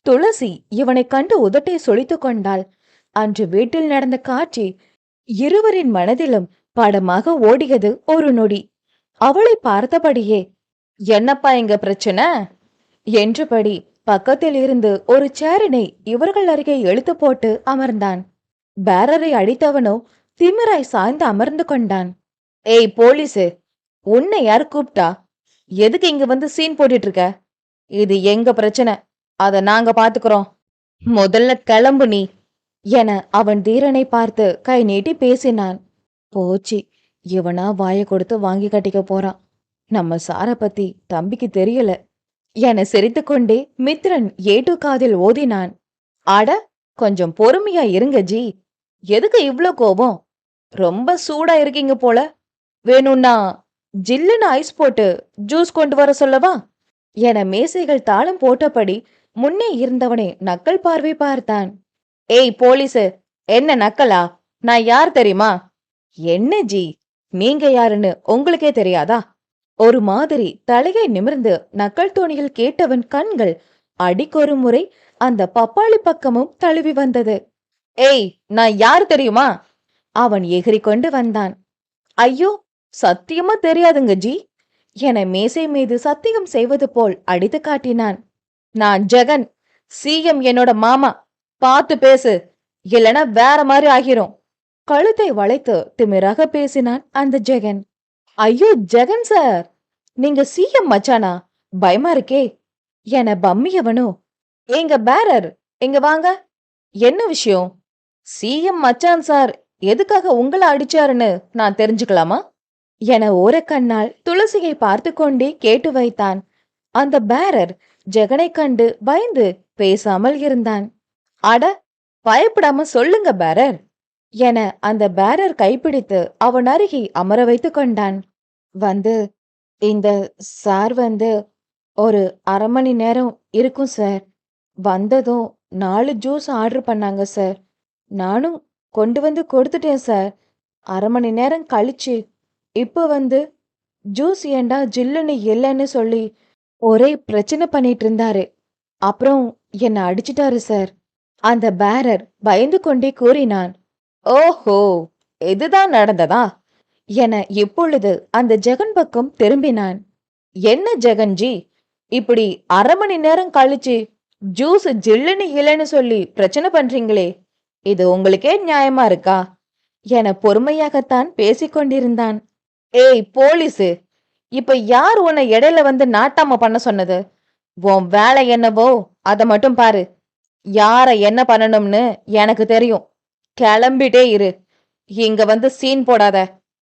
துளசி இவனை கண்டு உதட்டை சொலித்துக் கொண்டாள். அன்று வீட்டில் நடந்த காட்சி இருவரின் மனதிலும் படமாக ஓடியது ஒரு நொடி. அவளை பார்த்தபடியே, என்னப்பா இங்க பிரச்சனை என்றபடி பக்கத்தில் இருந்து ஒரு சேரினை இவர்கள் அருகே இழுத்து போட்டு அமர்ந்தான். பேரரை அடித்தவனோ திமிராய் சாய்ந்து அமர்ந்து கொண்டான். ஏய் போலீஸு, உன்னை யார் கூப்பிட்டா? எதுக்கு இங்க வந்து சீன் போட்டுட்டு இருக்க? இது எங்க பிரச்சனை, அத நாங்க பாத்துக்கிறோம். முதல்ல கிளம்பு நீ என அவன் தீரனை பார்த்து கை நீட்டி பேசினான். போச்சு, இவனா வாய கொடுத்து வாங்கி கட்டிக்க போறான். நம்ம சார பத்தி தம்பிக்கு தெரியல என சிரித்துக்கொண்டே மித்ரன் ஏட்டு காதில் ஓதினான். அட, கொஞ்சம் பொறுமையா இருங்க ஜி. எதுக்கு இவ்ளோ கோபம்? ரொம்ப சூடா இருக்கீங்க போல. வேணும்னா ஜில்லுன்னு ஐஸ் போட்டு ஜூஸ் கொண்டு வர சொல்லவா என மேசைகள் தாளம் போட்டபடி முன்னே இருந்தவனை நக்கல் பார்வை பார்த்தான். ஏய் போலீஸு, என்ன நக்கலா? நான் யார் தெரியுமா? என்ன ஜி, நீங்க யாருன்னு உங்களுக்கே தெரியாதா? ஒரு மாதிரி தலையை நிமிர்ந்து நக்கல் தோணியில் கேட்டவன் கண்கள் அடிக்கொரு முறை அந்த பப்பாளி பக்கமும் தழுவி வந்தது. ஏய், நான் யார் தெரியுமா? அவன் எகிரி கொண்டு வந்தான். ஐயோ, சத்தியமா தெரியாதுங்க ஜி என மேசை மீது சத்தியம் செய்வது போல் அடித்து காட்டினான். நான் ஜெகன், சிஎம் என்னோட மாமா. பார்த்து பேசு, இல்லனா வேற மாதிரி ஆகிரும். கழுத்தை வளைத்து திமிராக பேசினான் அந்த ஜெகன். ஐயோ ஜெகன் சார், நீங்க சிஎம் மச்சானா? பயமா இருக்கே என பம்மியவனோ, எங்க பேரர் இங்க வாங்க. என்ன விஷயம்? சிஎம் மச்சான் சார் எதுக்காக உங்களை அடிச்சாருன்னு நான் தெரிஞ்சுக்கலாமா என ஓரக்கண்ணால் துளசியை பார்த்து கொண்டே கேட்டு வைத்தான். அந்த பேரர் ஜெகனை கண்டு பயந்து பேசாமல் இருந்தான். அட, பயப்படாம சொல்லுங்க பேரர் என அந்த பேரர் கைப்பிடித்து அவன் அருகே அமர வைத்து கொண்டான். வந்து, இந்த சார் வந்து ஒரு அரை மணி நேரம் இருக்கும் சார். வந்ததும் 4 ஜூஸ் ஆர்டர் பண்ணாங்க சார். நானும் கொண்டு வந்து கொடுத்துட்டேன் சார். அரை மணி நேரம் கழிச்சு இப்ப வந்து ஜூஸ் ஏண்டா ஜில்லுன்னு இல்லைன்னு சொல்லி ஒரே பிரச்சனை பண்ணிட்டு இருந்தாரு. அப்புறம் என்ன அடிச்சிட்டாரு சார். அந்த பேரர் பயந்து கொண்டே கூறினான். ஓஹோ, இதுதான் நடந்ததா என இப்பொழுது அந்த ஜெகன் பக்கம் திரும்பினான். என்ன ஜெகன்ஜி, இப்படி அரை மணி நேரம் கழிச்சு ஜூஸ் ஜில்லுன்னு இல்லைன்னு சொல்லி பிரச்சனை பண்றீங்களே, இது உங்களுக்கே நியாயமா இருக்கா என பொறுமையாகத்தான் பேசிக்கொண்டிருந்தான். ஏய் போலீஸு, இப்ப யார் உன்னை இடையில வந்து நாட்டாம பண்ண சொன்னது? உன் வேலை என்னவோ அத மட்டும் பாரு. யார என்ன பண்ணணும்னு எனக்கு தெரியும். கிளம்பிட்டே இரு, இங்க வந்து சீன் போடாத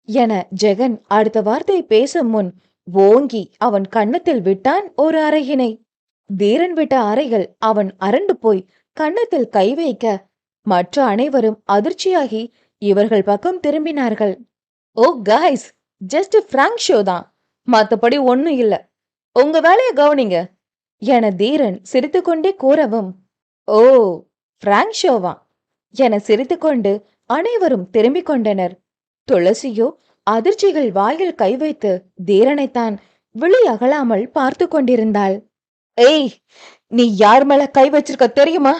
என ஜெகன் அடுத்த வார்த்தை பேசும் முன் ஓங்கி அவன் கன்னத்தில் விட்டான் ஒரு அறையினை. தீரன் விட்ட அறைகள் அவன் அரண்டு போய் கன்னத்தில் கை வைக்க மற்ற அனைவரும் அதிர்ச்சியாகி இவர்கள் பக்கம் திரும்பினார்கள். ஓ காய்ஸ், ஜஸ்ட் பிராங்க் ஷோ தான், மத்தபடி ஒண்ணும் இல்ல. உங்க வேலைய கவனிங்க என தீரன் சிரித்துக்கொண்டே கூறவும், ஓ பிராங்க் ஷோவா என சிரித்துக்கொண்டு அனைவரும் திரும்பிக் கொண்டனர். துளசியோ அதிர்ச்சிகள் வாயில் கை வைத்து தீரனைத்தான் விழி அகலாமல் பார்த்து கொண்டிருந்தாள். ஏய், நீ யார் மேல கை வச்சிருக்க தெரியுமா?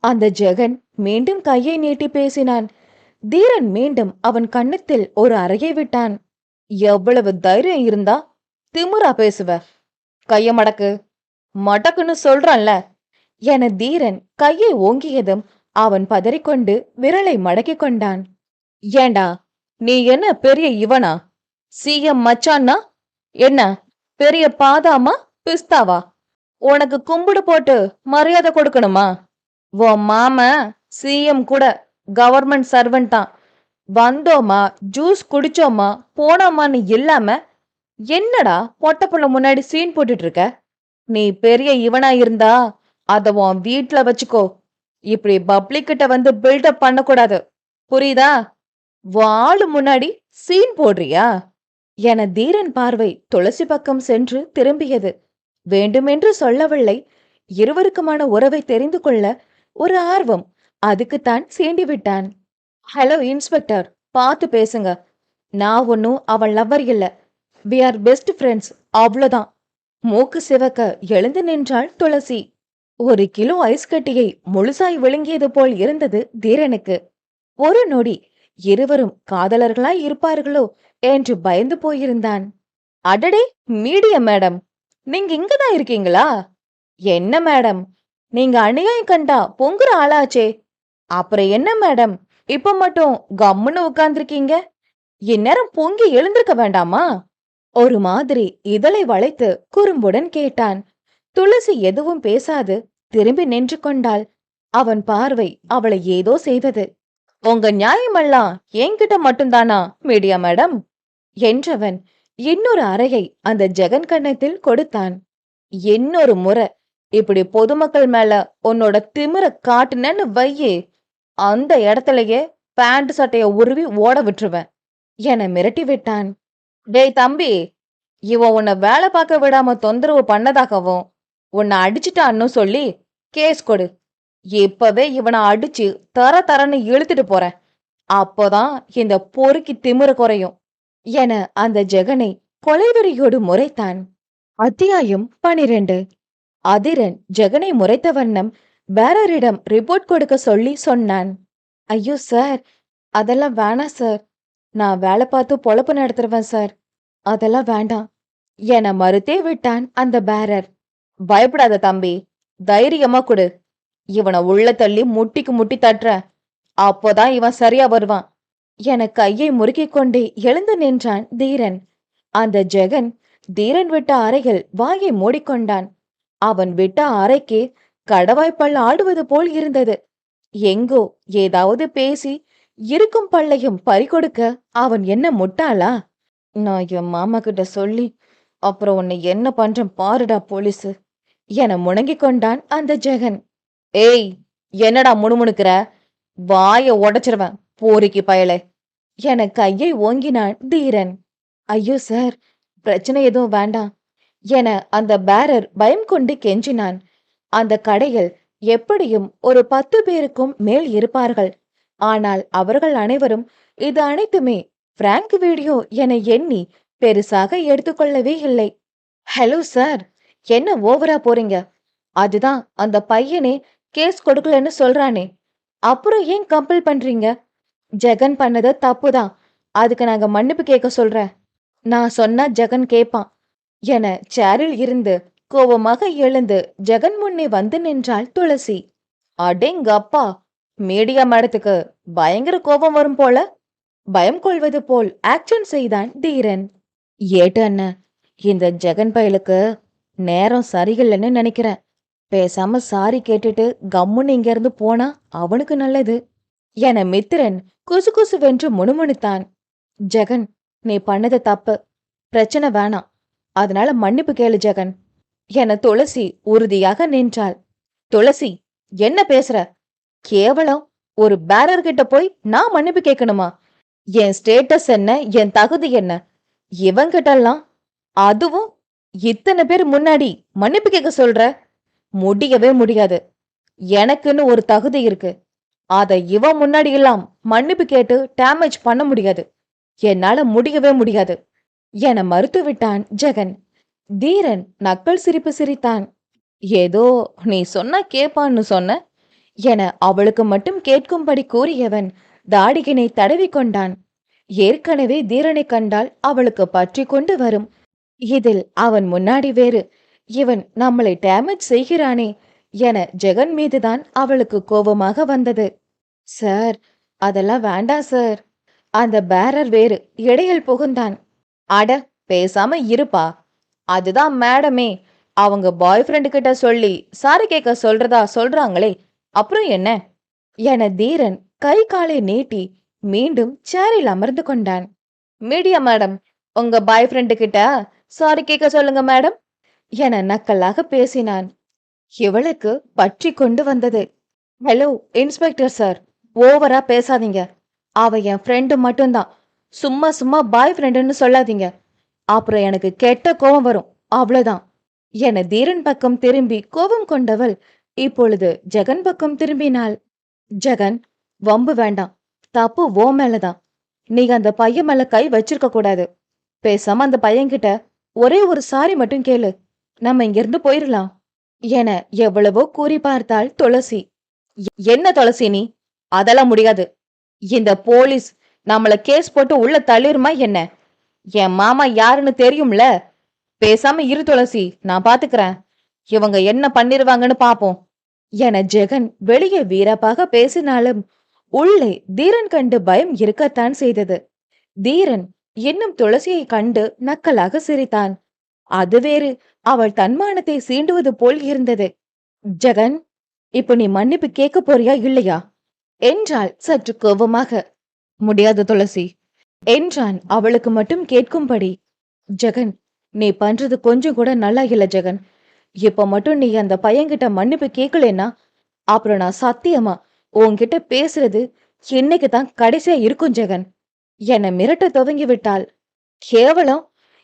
அந்த ஜெகன் மீண்டும் கையை நீட்டி பேசினான். தீரன் மீண்டும் அவன் கன்னத்தில் ஒரு அறையை விட்டான். எவ்வளவு தைரியம் இருந்தா திமிரா பேசுவ? கைய மடக்கு. மடக்குன்னு சொல்றான்ல என தீரன் கையை ஓங்கியதும் அவன் பதறிக்கொண்டு விரலை மடக்கிக் கொண்டான். ஏண்டா, நீ என்ன பெரிய இவனா? சிஎம் மச்சான்னா என்ன பெரிய பாதாமா பிஸ்தாவா? உனக்கு கும்பிடு போட்டு மரியாதை கொடுக்கணுமா? உன் மாம சிஎம் கூட கவர்மெண்ட் சர்வெண்ட் தான். வந்தோமா ஜூஸ் குடிச்சோமா போனோமான்னு இல்லாம என்னடா பொட்டப்புள்ள முன்னாடி சீன் போட்டுட்டு இருக்க? நீ பெரிய இவனா இருந்தா அத உன் வீட்டுல வச்சுக்கோ. இப்படி பப்ளிக் கிட்ட வந்து பில்டப் பண்ணக்கூடாது, புரியுதா? வாளு முன்னாடி சீன் போடுறியா என தீரன் பார்வை துளசி பக்கம் சென்று திரும்பியது. வேண்டுமென்று சொல்லவில்லை, இருவருக்குமான உறவை தெரிந்து கொள்ள ஒரு ஆர்வம் அதுக்குத்தான் சீண்டி விட்டான். ஹலோ இன்ஸ்பெக்டர், பார்த்து பேசுங்க. நான் ஒன்னும் அவள் லவ்வர் இல்ல. வி ஆர் பெஸ்ட் ஃப்ரெண்ட்ஸ், அவ்வளோதான். மூக்கு சிவக்க எழுந்து நின்றாள் துளசி. ஒரு கிலோ ஐஸ் கட்டியை முழுசாய் விழுங்கியது போல் இருந்தது தீரனுக்கு. ஒரு நொடி இருவரும் காதலர்களாய் இருப்பார்களோ என்று பயந்து போயிருந்தான். அடடே, மீடியா மேடம், நீங்க இங்கதான் இருக்கீங்களா? என்ன மேடம், நீங்க அநியாயம் கண்டா பொங்குற ஆளாச்சே. அப்புறம் என்ன மேடம், இப்ப மட்டும் கம்முன்னு உட்கார்ந்திருக்கீங்க? இந்நேரம் பொங்கி எழுந்திருக்க வேண்டாமா? ஒரு மாதிரி இதழை வளைத்து குறும்புடன் கேட்டான். துளசி எதுவும் பேசாது திரும்பி நின்று கொண்டாள். அவன் பார்வை அவளை ஏதோ செய்தது. உங்க நியாயமெல்லாம் என்கிட்ட மட்டும்தானா மீடியா மேடம் என்றவன் இன்னொரு அறையை அந்த ஜெகன் கன்னத்தில் கொடுத்தான். இன்னொரு முறை இப்படி பொதுமக்கள் மேல உன்னோட திமிர காட்டுனன்னு வையே, அந்த இடத்துலயே பேண்ட் சட்டைய உருவி ஓட விட்டுருவேன் என மிரட்டி விட்டான். டேய் தம்பி, இவன் உன்னை வேலை பார்க்க விடாம தொந்தரவு பண்ணதாகவும் உன்னை அடிச்சுட்டான்னு சொல்லி கேஸ் கொடு. இப்பவே இவனை அடிச்சு தர தரன்னு இழுத்துட்டு போறேன். அப்போதான் இந்த பொறுக்கி திமிர குறையும் என அந்த ஜெகனை கொலைவெறியோடு முறைத்தான். அத்தியாயம் 12. அதிரன் ஜெகனை முறைத்த வண்ணம் பேரரிடம் ரிப்போர்ட் கொடுக்க சொல்லி சொன்னான். ஐயோ சார், அதெல்லாம் வேணாம் சார். நான் வேலை பார்த்து பொழப்பு நடத்துருவேன் சார். அதெல்லாம் வேண்டாம் என மறுத்தே விட்டான் அந்த பேரர். பயப்படாத தம்பி, தைரியமா கொடு. இவனை உள்ள தள்ளி முட்டிக்கு முட்டி தட்டுற, அப்போதான் இவன் சரியா வருவான் என கையை முறுக்கிக் கொண்டே எழுந்து நின்றான் தீரன். அந்த ஜெகன் தீரன் விட்ட அறையில் வாயை மூடிக்கொண்டான். அவன் விட்ட அறைக்கு கடவாய்ப்பல் ஆடுவது போல் இருந்தது. எங்கோ ஏதாவது பேசி இருக்கும் பல்லையும் பறிகொடுக்க அவன் என்ன முட்டாளா? நான் என் மாமா கிட்ட சொல்லி அப்புறம் உன்னை என்ன பண்றேன் பாருடா போலீஸு என முணங்கிக் கொண்டான் அந்த ஜெகன். ஏய், என்னடா முணுமுணுக்கிற? வாய உடைச்சிருவேன் போரிக்கு பயலே என கையை ஓங்கினான் தீரன். ஐயோ சார், பிரச்சனை எதுவும் வேண்டாம் என அந்த பேரர் பயம் கொண்டு கெஞ்சினான். அந்த கடையில் எப்படியும் ஒரு 10 பேருக்கும் மேல் இருப்பார்கள். ஆனால் அவர்கள் அனைவரும் இது அனைத்துமே பிராங்க் வீடியோ என எண்ணி பெருசாக எடுத்துக்கொள்ளவே இல்லை. ஹலோ சார், என்ன ஓவரா போறீங்க? அதுதான் அந்த பையனே கேஸ் கொடுக்கலன்னு சொல்றானே, அப்புறம் ஏன் கம்பல் பண்றீங்க? ஜெகன் பண்ணது தப்புதான், அதுக்கு நாங்க மன்னிப்பு கேட்க சொல்றேன். நான் சொன்னா ஜெகன் கேப்பான் என சேரில் இருந்து கோபமாக எழுந்து ஜெகன் முன்னே வந்து நின்றாள் துளசி. அடேங்கப்பா, மீடியா மேடத்துக்கு பயங்கர கோபம் வரும் போல. பயம் கொள்வது போல் ஆக்ஷன் செய்தான் தீரன். ஏட்டு அண்ணன், இந்த ஜெகன் பயலுக்கு நேரம் சரியில்லைன்னு நினைக்கிறேன். பேசாம சாரி கேட்டுட்டு கம்முன்னு இங்க இருந்து போனா அவனுக்கு நல்லது என மித்திரன் குசு குசுவென்று முணுமுணுத்தான். ஜெகன், நீ பண்ணது தப்பு, பிரச்சனை வேணாம், அதனால மன்னிப்பு கேளு ஜெகன் என துளசி உறுதியாக நின்றாள். துளசி, என்ன பேசுற? கேவலம் ஒரு பேரர் கிட்ட போய் நான் மன்னிப்பு கேட்கணுமா? என் ஸ்டேட்டஸ் என்ன, என் தகுதி என்ன? இவங்கிட்டலாம், அதுவும் இத்தனை பேர் முன்னாடி மன்னிப்பு கேட்க சொல்ற? முடியவே முடியாது. எனக்குன்னு ஒரு தகுதி இருக்கு. அத இவன் முன்னாடி எல்லாம் மன்னிப்பு கேட்டு டேமேஜ் பண்ண முடியாது. என்னால முடியவே முடியாது என மறுத்துவிட்டான் ஜெகன். தீரன் நக்கல் சிரிப்பு சிரித்தான். ஏதோ நீ சொன்னா கேப்பான்னு சொன்ன என அவளுக்கு மட்டும் கேட்கும்படி கூறியவன் தாடிகினை தடவி கொண்டான். ஏற்கனவே தீரனை கண்டால் அவளுக்கு பற்றி கொண்டு வரும். இதில் அவன் முன்னாடி வேறு இவன் நம்மளை டேமேஜ் செய்கிறானே என ஜெகன் மீதுதான் அவளுக்கு கோபமாக வந்தது. சார், அதெல்லாம் வேண்டாம் சார். அந்த பேரர் வேறு இடையில் புகுந்தான். அட, பேசாம இருப்பா. அதுதான் மேடமே அவங்க பாய் ஃப்ரெண்டு கிட்ட சொல்லி சாரி கேட்க சொல்றதா சொல்றாங்களே, அப்புறம் என்ன என தீரன் கை காலை நீட்டி மீண்டும் சேரில் அமர்ந்து கொண்டான். மீடியா மேடம், உங்க பாய் ஃப்ரெண்டு கிட்ட சாரி கேட்க சொல்லுங்க மேடம் என நக்கலாக பேசினான். இவளுக்கு பற்றி கொண்டு வந்தது. ஹலோ இன்ஸ்பெக்டர் சார், ஓவரா பேசாதீங்க. அவ என் ஃப்ரெண்டு மட்டும்தான், சும்மா சும்மா பாய் ஃப்ரெண்டுன்னு சொல்லாதீங்க, அப்புறம் எனக்கு கெட்ட கோபம் வரும், அவ்வளவுதான் என தீரன் பக்கம் திரும்பி கோபம் கொண்டவள் இப்பொழுது ஜெகன் பக்கம் திரும்பினாள். ஜெகன், வம்பு வேண்டாம், தப்பு ஓ மேலதான். நீங்க அந்த பையன் மேல கை வச்சிருக்க கூடாது. பேசாம அந்த பையன்கிட்ட ஒரே ஒரு சாரி மட்டும் கேளு, நம்ம இங்கிருந்து போயிடலாம் என எவ்வளவோ கூறி பார்த்தாள் துளசி. என்ன துளசி நீ? அதெல்லாம் முடியாது. இந்த போலீஸ் நம்மள கேஸ் போட்டு உள்ள தள்ளிருமா என்ன? என் மாமா யாருன்னு தெரியும்ல. பேசாம இரு துளசி, நான் பாத்துக்கிறேன். இவங்க என்ன பண்ணிருவாங்கன்னு பாப்போம் என ஜெகன் வெளியே வீரப்பாக பேசினாலும் உள்ளே தீரன் கண்டு பயம் இருக்கத்தான் செய்தது. தீரன் இன்னும் துளசியை கண்டு நக்கலாக சிரித்தான். அது வேறு, அவள் தன்மானத்தை சீண்டுவது போல் இருந்தது. ஜெகன், இப்ப நீ மன்னிப்பு கேட்க போறியா இல்லையா என்றாள் சற்று கோபமாக. முடியாது துளசி என்றான் அவளுக்கு மட்டும் கேட்கும்படி. ஜெகன், நீ பண்றது கொஞ்சம் கூட நல்லா இல்ல ஜெகன். இப்ப மட்டும் நீ அந்த பையன்கிட்ட மன்னிப்பு கேட்கலன்னா அப்புறம் நான் சத்தியமா உன்கிட்ட பேசுறது இன்னைக்கு தான் கடைசியா இருக்கும் ஜெகன் என மிரட்ட துவங்கி விட்டாள். கேவலம்,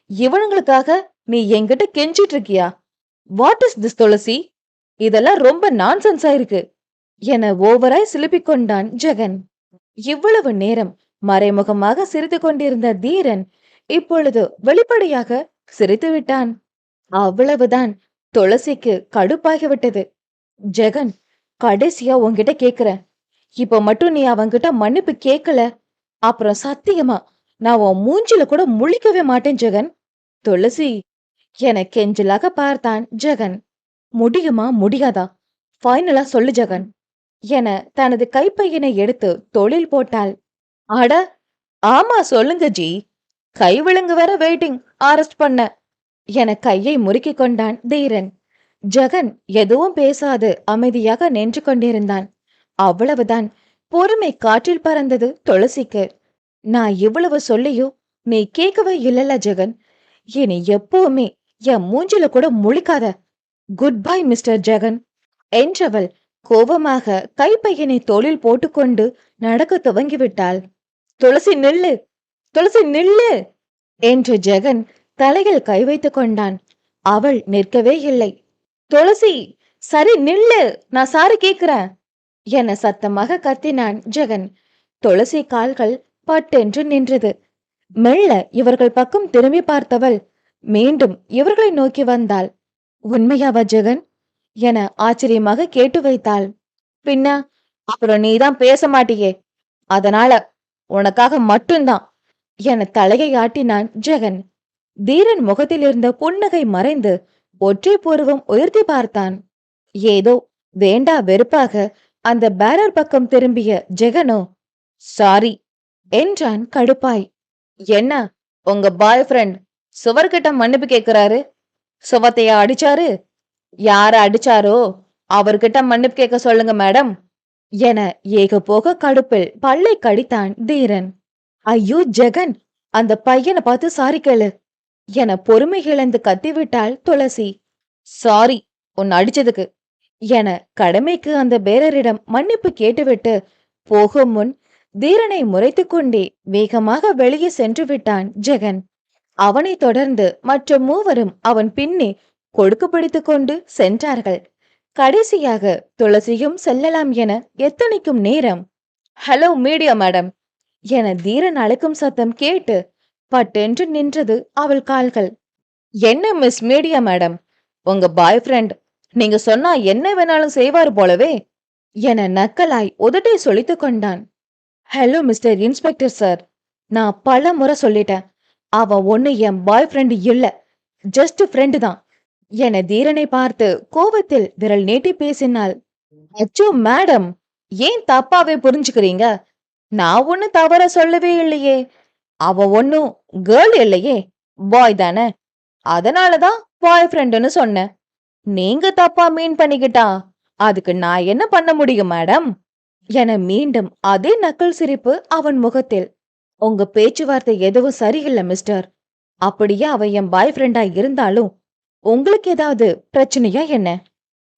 இவனுங்களுக்காக நீ என்கிட்ட கெஞ்சிட்டு இருக்கியா? வாட் இஸ் திஸ் துளசி? இதெல்லாம் ரொம்ப நான்சென்ஸா இருக்கு என ஓவராய் சிலுப்பிக் கொண்டான் ஜெகன். இவ்வளவு நேரம் மறைமுகமாக சிரித்து கொண்டிருந்த தீரன் இப்பொழுது வெளிப்படையாக சிரித்து விட்டான். அவ்வளவுதான், துளசிக்கு கடுப்பாகிவிட்டது. ஜெகன், கடைசியா உன்கிட்ட கேக்குறேன். இப்ப மட்டும் நீ அவன்கிட்ட மன்னிப்பு கேட்கல, அப்புறம் சத்தியமா நான் உன் மூஞ்சில கூட முழிக்கவே மாட்டேன் ஜெகன். துளசி என கெஞ்சலாக பார்த்தான் ஜெகன். முடியுமா முடியாதா? ஃபைனலா சொல்லு ஜெகன் என தனது கைப்பையினை எடுத்து தொழில் போட்டாள். அட ஆமா சொல்லுங்க ஜி, கை விலங்கு வேற வெயிட்டிங், அரெஸ்ட் பண்ண என கையை முறுக்கிக் கொண்டான் தீரன். ஜெகன் எதுவும் பேசாது அமைதியாக நின்று கொண்டிருந்தான். அவ்வளவுதான், பொறுமை காற்றில் பறந்தது துளசிக்கு. நான் இவ்வளவு சொல்லியும் நீ கேட்கவே இல்லல ஜெகன். இனி எப்பவுமே என் மூஞ்சில கூட முழிக்காத. குட் பை மிஸ்டர் ஜெகன் என்றவள் கோபமாக கைப்பையனை தோளில் போட்டுக்கொண்டு நடக்க துவங்கிவிட்டாள். துளசி நில்லு, துளசி நில்லு என்று ஜெகன் தலையில் கை வைத்துக் கொண்டான். அவள் நிற்கவே இல்லை. துளசி சரி நில்லு, நான் சாரி கேக்குறேன் என சத்தமாக கத்தினான் ஜெகன். துளசி கால்கள் பட்டென்று நின்றது. மெல்ல இவர்கள் பக்கம் திரும்பி பார்த்தவள் மீண்டும் இவர்களை நோக்கி வந்தாள். உண்மையாவா ஜெகன் என ஆச்சரியமாக கேட்டு வைத்தாள். பின்ன அப்புறம் நீதான் பேச மாட்டியே, அதனால உனக்காக மட்டும்தான் என தலையை ஆட்டினான் ஜெகன். தீரன் முகத்தில் இருந்த புன்னகை மறைந்து ஒற்றை பூர்வம் உயர்த்தி பார்த்தான். ஏதோ வேண்டா வெறுப்பாக அந்த பேரர் பக்கம் திரும்பிய ஜெகனோ சாரி என்றான் கடுப்பாய். என்ன, உங்க பாய் ஃப்ரெண்ட் சுவர்கிட்ட மன்னிப்பு கேக்குறாரு? சுவத்தையா அடிச்சாரு? யார அடிச்சாரோ அவர்கிட்ட மன்னிப்பு கேட்க சொல்லுங்க மேடம் என ஏக போக கடுப்பில் பல்லை கடித்தான் தீரன். ஐயோ ஜெகன், அந்த பையனை பார்த்து சாரி கேளு என பொறுமை இழந்து கத்திவிட்டாள் துளசி. சாரி உன் அடிச்சதுக்கு என கடமைக்கு அந்த பேரரிடம் மன்னிப்பு கேட்டுவிட்டு போகும் முன் தீரனை முறைத்து கொண்டே வேகமாக வெளியே சென்று விட்டான் ஜெகன். அவனை தொடர்ந்து மற்ற மூவரும் அவன் பின்னே கொடுக்கு பிடித்துக் கொண்டு சென்றார்கள். கடைசியாக துளசியும் செல்லலாம் என எத்தனைக்கும் நேரம் ஹலோ மீடியா மேடம் என தீரன் அழைக்கும் சத்தம் கேட்டு பட்டென்று நின்றது அவள் கால்கள். என்ன மிஸ் மீடியா மேடம், உங்க பாய் ஃப்ரெண்ட் நீங்க சொன்னா என்ன வேணாலும் செய்வாரு போலவே என நக்கலாய் உதட்டை சொலித்துக் கொண்டான். ஹலோ மிஸ்டர் இன்ஸ்பெக்டர் சார், நான் பல முறை சொல்லிட்டேன், அவன் ஒண்ணு என் பாய் ஃப்ரெண்ட் இல்ல, ஜஸ்ட் ஃப்ரெண்டு தான் என தீரனை பார்த்து கோபத்தில் விரல் நீட்டி பேசினாள். அச்சோ மேடம், ஏன் தப்பாவே புரிஞ்சுக்கிறீங்க? நான் ஒண்ணு தவற சொல்லவே இல்லையே. அவ ஒன்னும் கேர்ள் இல்லையே, பாய் தானே, அதனாலதான் பாய் ஃப்ரெண்டுன்னு சொன்னேன். நீங்க தப்பா மீன் பண்ணிக்கிட்டா அதுக்கு நான் என்ன பண்ண முடியும் மேடம் என மீண்டும் அதே நக்கல் சிரிப்பு அவன் முகத்தில். உங்க பேச்சுவார்த்தை எதுவும் சரியில்லை மிஸ்டர். அப்படியே அவ என் பாய் ஃப்ரெண்டா இருந்தாலும் உங்களுக்கு ஏதாவது பிரச்சனையா என்ன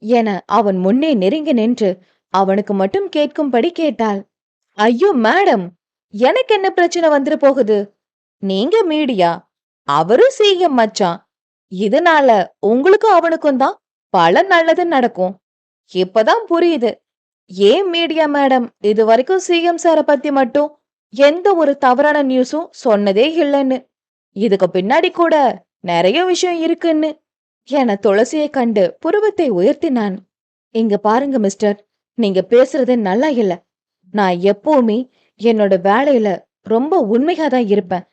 என அவன் முன்னே நெருங்கி நின்று அவனுக்கு மட்டும் கேட்கும்படி கேட்டாள். ஐயோ மேடம், எனக்கு என்ன பிரச்சனை வந்துரு போகுது? நீங்க மீடியா, அவரு சிஎம் மச்சான், இதனால உங்களுக்கும் அவனுக்கும் தான் பல நல்லது நடக்கும். இப்பதான் புரியுது ஏன் மீடியா மேடம் இது வரைக்கும் சிஎம் சார பத்தி மட்டும் எந்த ஒரு தவறான நியூஸும் சொன்னதே இல்லைன்னு. இதுக்கு பின்னாடி கூட நிறைய விஷயம் இருக்குன்னு என துளசியை கண்டு புருவத்தை உயர்த்தினான். இங்க பாருங்க மிஸ்டர், நீங்க பேசுறது நல்லா இல்ல. நான் எப்பவுமே என்னோட வேலையில ரொம்ப உண்மையா தான் இருப்பேன்.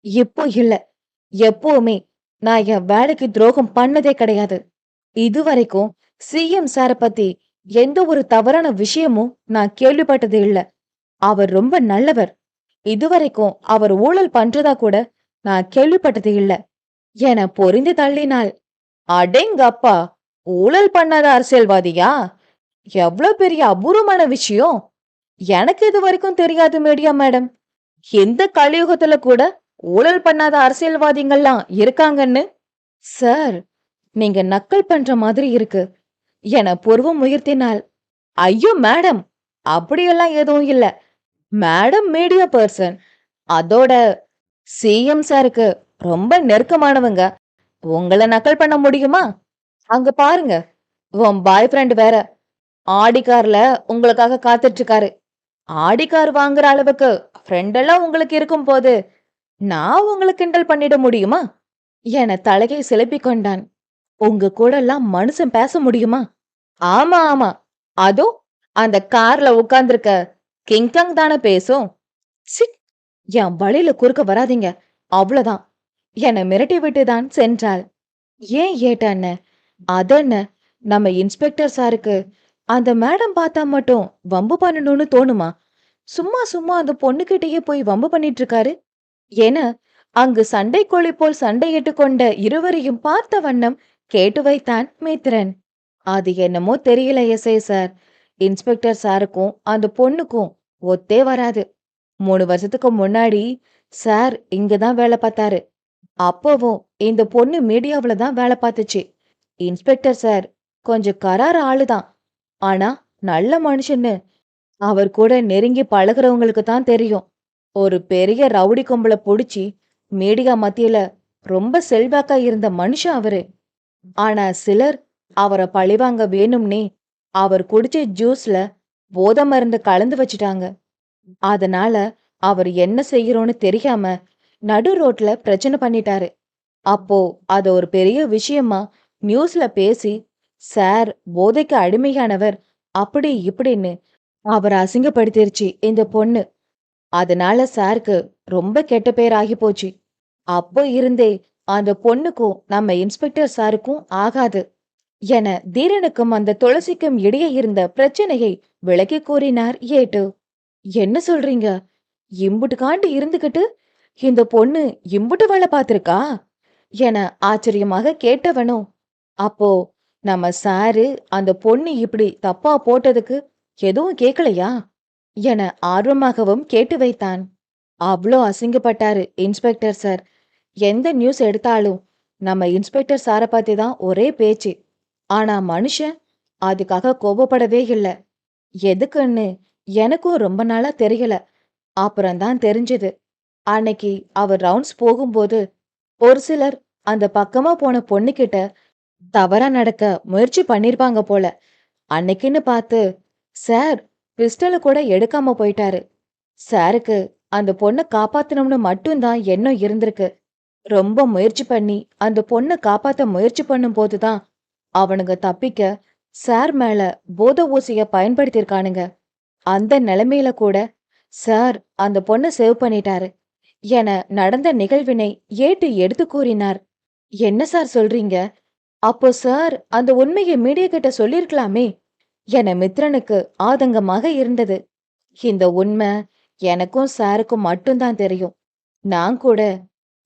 இப்போ இல்ல, எப்பவுமே நான் என் வேலைக்கு துரோகம் பண்ணதே கிடையாது. இதுவரைக்கும் சிஎம் சார பத்தி எந்த ஒரு தவறான விஷயமும் நான் கேள்விப்பட்டது இல்ல. அவர் ரொம்ப நல்லவர். இதுவரைக்கும் அவர் ஊழல் பண்றதா கூட நான் கேள்விப்பட்டது இல்ல என பொரிந்து தள்ளினாள். அடேங்கப்பா! ஊழல் பண்ணாத அரசியல்வாதியா? எவ்ளோ பெரிய அபூர்வமான விஷயம். எனக்கு இது வரைக்கும் தெரியாது மீடியா மேடம். எந்த கலியுகத்துல கூட ஊழல் பண்ணாத அரசியல்வாதிகள்லாம் இருக்காங்கன்னு. சார், நீங்க நக்கல் பண்ற மாதிரி இருக்கு என புருவம் உயர்த்தினாள். ஐயோ மேடம், அப்படியெல்லாம் எதுவும் இல்ல. Madam media person. அதோட சிஎம் சாருக்கு ரொம்ப நெருக்கமானவங்க. உங்கள நக்கல் பண்ண முடியுமா? அங்க பாருங்க, உன் பாய் ஃப்ரெண்ட் வேற ஆடி கார்ல உங்களுக்காக காத்துட்டு இருக்காரு. ஆடி கார் வாங்குற அளவுக்கு ஃப்ரெண்ட் எல்லாம் உங்களுக்கு இருக்கும் போது நான் உங்களுக்கு கிண்டல் பண்ணிட முடியுமா என தலையை சிலுப்பிக் கொண்டான். உங்க கூட எல்லாம் மனுஷன் பேச முடியுமா? ஆமா ஆமா, அதோ அந்த கார்ல உட்கார்ந்திருக்க கிங்காங் தானே பேசும். சிட், என் வழியில குறுக்க வராதீங்க, அவ்வளவுதான் என மிரட்டி விட்டுதான் சென்றாள். ஏன் ஏட்டான? அதென்ன, நம்ம இன்ஸ்பெக்டர் சாருக்கு அந்த மேடம் பார்த்தா மட்டும் வம்பு பண்ணணும்னு தோணுமா? சும்மா சும்மா அந்த பொண்ணுகிட்டயே போய் வம்பு பண்ணிட்டு இருக்காரு என அங்கு சண்டைக்கோழி போல் சண்டையிட்டு கொண்ட இருவரையும் பார்த்த வண்ணம் கேட்டு வைத்தான் மித்ரன். அது என்னமோ தெரியல எஸ்ஐ சார், இன்ஸ்பெக்டர் சாருக்கும் அந்த பொண்ணுக்கும் ஒத்தே வராது. 3 வருஷத்துக்கு முன்னாடி சார் இங்கதான் வேலை பார்த்தாரு. அப்பவும் இந்த பொண்ணு மீடியாவுல தான் வேலை பார்த்துச்சு. இன்ஸ்பெக்டர் சார் கொஞ்சம் கரார ஆளுதான். ஆனா நல்ல மனுஷன்னு அவர் கூட நெருங்கி பழகுறவங்களுக்கு தான் தெரியும். ஒரு பெரிய ரவுடி கும்பல புடிச்சு மீடியா மத்தியில ரொம்ப செல்வாக்கா இருந்த மனுஷன் அவரு. ஆனா சிலர் அவரை பழிவாங்க வேணும்னே அவர் குடிச்ச ஜூஸ்ல போதை மருந்து கலந்து வச்சுட்டாங்க. அதனால அவர் என்ன செய்யறோன்னு தெரியாம நடு ரோட்ல பிரச்சனை பண்ணிட்டாரு. அப்போ அத ஒரு பெரிய விஷயமா நியூஸ்ல பேசி சார் போதைக்கு அடிமையானவர் அப்படி இப்படின்னு அவரை அசிங்கப்படுத்திருச்சு இந்த பொண்ணு. அதனால சாருக்கு ரொம்ப கெட்ட பேர் ஆகி போச்சு. அப்போ இருந்தே அந்த பொண்ணுக்கும் நம்ம இன்ஸ்பெக்டர் சாருக்கும் ஆகாது என தீரனுக்கும் அந்த துளசிக்கும் இடையே இருந்த பிரச்சனையை விளக்கி கூறினார் ஏட்டு. என்ன சொல்றீங்க? இம்புட்டு காண்டு இருந்துகிட்டு இந்த பொண்ணு இம்புட்டு வேலை பார்த்திருக்கா என ஆச்சரியமாக கேட்டவனோ, அப்போ நம்ம சாரு அந்த பொண்ணு இப்படி தப்பா போட்டதுக்கு எதுவும் கேட்கலையா என ஆர்வமாகவும் கேட்டு வைத்தான். அவ்ளோ அசிங்கப்பட்டாரு இன்ஸ்பெக்டர் சார். எந்த நியூஸ் எடுத்தாலும் நம்ம இன்ஸ்பெக்டர் சார பத்தி தான் ஒரே பேச்சு. ஆனா மனுஷன் அதுக்காக கோபப்படவே இல்ல. எதுக்குன்னு எனக்கும் ரொம்ப நாளா தெரியல. அப்புறம்தான் தெரிஞ்சது. அன்னைக்கு அவர் ரவுண்ட்ஸ் போகும்போது ஒரு சிலர் அந்த பக்கமா போன பொண்ணுகிட்ட தவறா நடக்க முயற்சி பண்ணிருப்பாங்க போல. அன்னைக்குன்னு பார்த்து சார் பிஸ்டல கூட எடுக்காம போயிட்டாரு. சாருக்கு அந்த பொண்ணை காப்பாத்தணும்னு மட்டும்தான் எண்ணம் இருந்திருக்கு. ரொம்ப முயற்சி பண்ணி அந்த பொண்ணை காப்பாத்த முயற்சி பண்ணும் போதுதான் அவனுங்க தப்பிக்க சார் மேல போத ஊசிய பயன்படுத்தியிருக்கானுங்க. அந்த நிலைமையில கூட சார் அந்த பொண்ணை சேவ் பண்ணிட்டாரு என நடந்த நிகழ்வினை ஏட்டு எடுத்து கூறினார். என்ன சார் சொல்றீங்க? அப்போ சார் அந்த உண்மையை மீடியா கிட்ட சொல்லிருக்கலாமே என மித்ரனுக்கு ஆதங்கமாக இருந்தது. இந்த உண்மை எனக்கும் சாருக்கும் மட்டும்தான் தெரியும். நான் கூட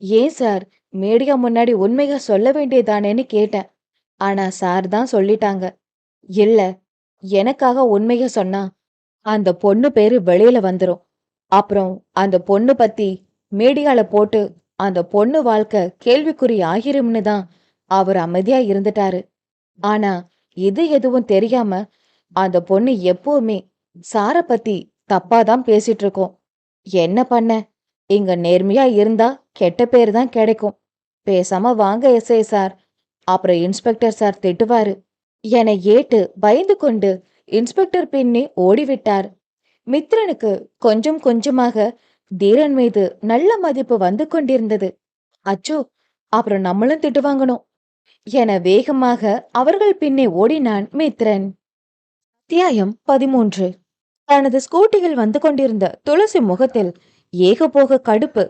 ஏன் சார் மீடியா முன்னாடி உண்மைய சொல்ல வேண்டியதானேன்னு கேட்டேன். ஆனா சார் தான் சொல்லிட்டாங்க. இல்ல, எனக்காக உண்மைய சொன்னா அந்த பொண்ணு பேரு வெளியில வந்துரும். அப்புறம் அந்த பொண்ணு பத்தி மீடியால போட்டு அந்த பொண்ணு வாழ்க்கை கேள்விக்குறி ஆகிரும்னு தான் அவர் அமைதியா இருந்துட்டாரு. ஆனா இது எதுவும் தெரியாம அந்த பொண்ணு எப்பவுமே சார பத்தி தப்பாதான் பேசிட்டு இருக்கோம். என்ன பண்ண? இங்க நேர்மையா இருந்தா கெட்ட பேர் தான் கிடைக்கும். பேசாம வாங்க எஸ்ஐ சார், அப்புறம் இன்ஸ்பெக்டர் சார் திட்டுவாரு என ஏட்டு பயந்து கொண்டு இன்ஸ்பெக்டர் பின்னே ஓடிவிட்டார். மித்ரனுக்கு கொஞ்சம் கொஞ்சமாக தீரன் மீது நல்ல மதிப்பு வந்து கொண்டிருந்தது. அச்சோ, அப்புறம் நம்மளும் திட்டு வாங்கணும் என வேகமாக அவர்கள் பின்னே ஓடினான் மித்ரன். அத்தியாயம் 13. தனது ஸ்கூட்டியில் வந்து கொண்டிருந்த துளசி முகத்தில் ஏகபோக கடுப்பு.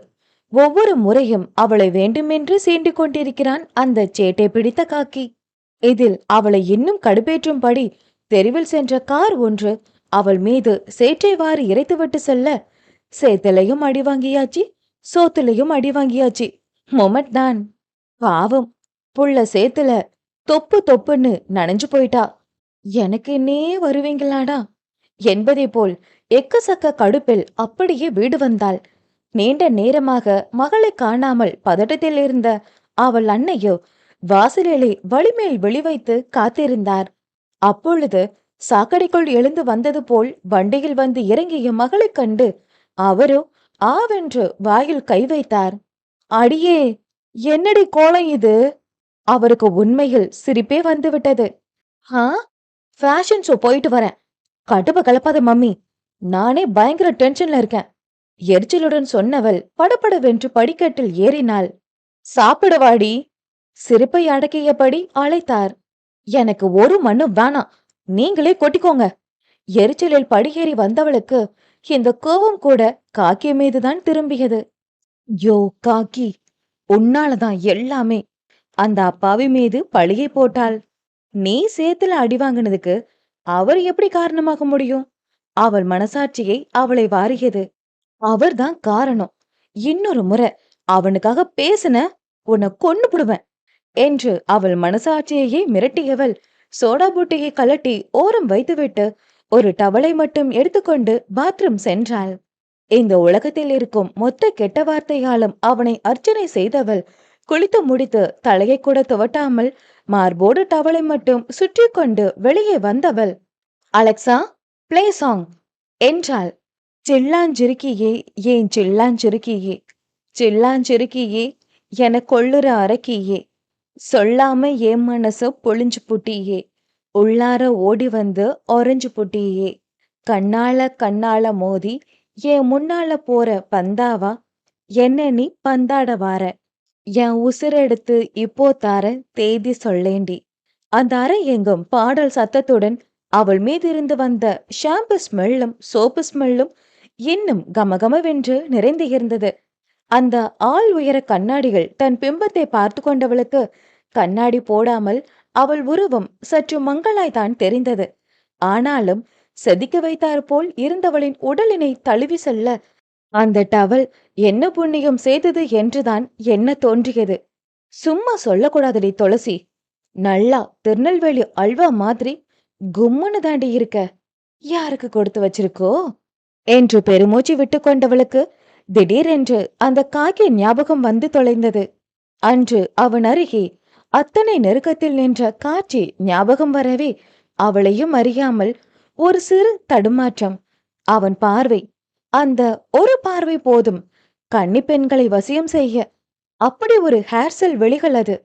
ஒவ்வொரு முறையும் அவளை வேண்டுமென்று சீண்டிக் கொண்டிருக்கிறான் அந்த சேட்டை பிடித்த காக்கி. இதில் அவளை இன்னும் கடுப்பேற்றும்படி தெருவில் சென்ற கார் ஒன்று அவள் மீது சேற்றை வாரி இறைத்துவிட்டு செல்ல, சேத்திலையும் அடி வாங்கியாச்சு, சோத்துலையும் அடி வாங்கியாச்சு. மொமெண்ட் தான். பாவம், புள்ள சேத்துல தொப்பு தொப்புன்னு நனைஞ்சு போயிட்டா. எனக்கு என்னே வருவீங்களாடா என்பதை போல் எக்கசக்க கடுப்பில் அப்படியே வீடு வந்தாள். நீண்ட நேரமாக மகளை காணாமல் பதட்டத்தில் இருந்த அவள் அன்னையோ வாசலிலே வழிமேல் வெளிவைத்து காத்திருந்தார். அப்பொழுது சாக்கடைக்குள் எழுந்து வந்தது போல் வண்டியில் வந்து இறங்கிய மகளைக் கண்டு அவரோ ஆவென்று வாயில் கை வைத்தார். அடியே, என்னடி கோலம் இது? அவருக்கு உண்மையில் சிரிப்பே வந்துவிட்டது. ஆ, ஃபேஷன் ஷோ போயிட்டு வரேன். கடுப்ப கலப்பாத மம்மி, நானே பயங்கர டென்ஷன்ல இருக்கேன். எரிச்சலுடன் சொன்னவள் படபடவென்று படிக்கட்டில் ஏறினாள். சாப்பிடவாடி, சிரிப்பை அடக்கியபடி அழைத்தார். எனக்கு ஒரு மண்ணு வேணாம், நீங்களே கொட்டிக்கோங்க. எரிச்சலில் படியேறி வந்தவளுக்கு இந்த கோபம் கூட காக்கி மீதுதான் திரும்பியது. யோ காக்கி, உன்னாலதான் எல்லாமே. அந்த அப்பாவி மீது பழியை போட்டாள். நீ சேத்துல அடி வாங்கினதுக்கு அவர் எப்படி காரணமாக முடியும்? அவள் மனசாட்சியை அவளை வாரியது. அவர்தான் காரணம். இன்னொரு முறை அவனுக்காக பேசின, உன்னை கொன்னு புடுவேன் என்று அவள் மனசாட்சியையே மிரட்டியவள் சோடா பூட்டியை கலட்டி ஓரம் வைத்துவிட்டு ஒரு டவலை மட்டும் எடுத்துக்கொண்டு பாத்ரூம் சென்றாள். இந்த உலகத்தில் இருக்கும் மொத்த கெட்ட வார்த்தையாலும் அவனை அர்ச்சனை செய்தவள் குளித்து முடித்து தலையை கூட துவட்டாமல் மார்போடு டவலை மட்டும் சுற்றி கொண்டு வெளியே வந்தவள், அலெக்சா, பிளே சாங் என்றாள். சில்லாஞ்சிருக்கியே, ஏன் சில்லாஞ்சிருக்கியே, சில்லாஞ்சிருக்கியே, என கொள்ளுற அரக்கியே, சொல்லாம என் மனசு பொழிஞ்சு புட்டியே, உள்ளார ஓடி வந்து ஒரஞ்சு புட்டியே, கண்ணால கண்ணால மோதி என் முன்னால போற பந்தாவா, என்ன நீ பந்தாட வார, என் உசிரெடுத்து இப்போ தார தேதி சொல்லேண்டி. அந்த அறை எங்கும் பாடல் சத்தத்துடன் அவள் மீதிருந்து வந்த ஷாம்பு ஸ்மெல்லும் சோப்பு ஸ்மெல்லும் இன்னும் கமகமவென்று நிறைந்து இருந்தது. அந்த ஆள் உயர கண்ணாடிகள் தன் பிம்பத்தை பார்த்து கொண்டவளுக்கு கண்ணாடி போடாமல் அவள் உருவம் சற்று மங்களாய்தான் தெரிந்தது. ஆனாலும் செதுக்கி வைத்தாற் போல் இருந்தவளின் உடலினை தழுவி செல்ல அந்த டவல் என்ன புண்ணியம் செய்தது என்றுதான் என்ன தோன்றியது. சும்மா சொல்லக்கூடாதடி துளசி, நல்லா திருநெல்வேலி அல்வா மாதிரி கும்முன்னு தாண்டி இருக்க. யாருக்கு கொடுத்து வச்சிருக்கோ என்று பெருமூச்சு விட்டு கொண்டவளுக்கு திடீரென்று அந்த காக்கி ஞாபகம் வந்து தொலைந்தது. அன்று அவன் அருகே அத்தனை நெருக்கத்தில் நின்ற காட்சி ஞாபகம் வரவே அவளையும் அறியாமல் ஒரு சிறு தடுமாற்றம். அவன் பார்வை, அந்த ஒரு பார்வை போதும் கன்னி பெண்களை வசியம் செய்ய. அப்படி ஒரு ஹேர்செல் வெளிகள் அது.